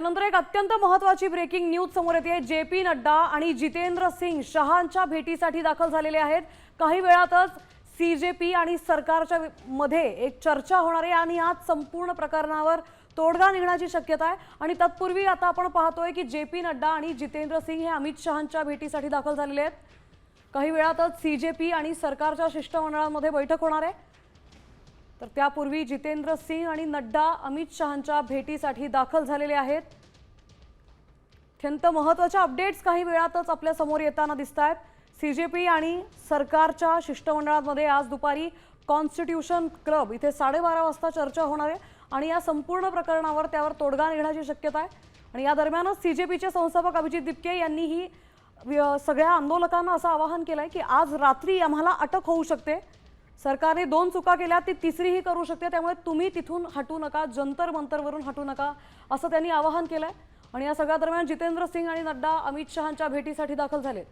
त्यानंतर एक अत्यंत महत्त्वाची ब्रेकिंग न्यूज समोर येते। जे.पी. नड्डा आणि जितेंद्र सिंग शहांच्या भेटीसाठी दाखल झालेले आहेत। काही वेळातच सीजेपी आणि सरकारच्या मध्ये एक चर्चा होणार आहे आणि आज संपूर्ण प्रकरणावर तोडगा निघण्याची शक्यता आहे। आणि तत्पूर्वी आता आपण पाहतोय की जे.पी. नड्डा आणि जितेंद्र सिंग हे अमित शहांच्या भेटीसाठी दाखल झालेले आहेत। काही वेळातच सीजेपी आणि सरकारच्या शिष्टमंडळामध्ये बैठक होणार आहे। तर त्यापूर्वी जितेंद्र सिंग आणि नड्डा अमित शहांच्या भेटीसाठी दाखल झालेले आहेत। अत्यंत महत्त्वाच्या अपडेट्स काही वेळातच आपल्या समोर येताना दिसतात। सीजेपी आणि सरकारच्या शिष्टमंडळामध्ये आज दुपारी कॉन्स्टिट्यूशन क्लब इथे 12:30 वाजता चर्चा होणार आहे आणि या संपूर्ण प्रकरणावर त्यावर तोडगा निघण्याची शक्यता आहे। आणि या दरम्यानच सीजेपीचे संस्थापक अभिजित दिपके यांनीही सगळ्या आंदोलकांना असं आवाहन केलंय की आज रात्री आम्हाला अटक होऊ शकते। सरकारने 2 चुका केल्या, ती तिसरीही करू शकते, त्यामुळे तुम्ही तिथून हटू नका, जंतर मंतरवरून हटू नका असं त्यांनी आवाहन केलंय। आणि या सगळ्या दरम्यान जितेंद्र सिंग आणि नड्डा अमित शहांच्या भेटीसाठी दाखल झालेत।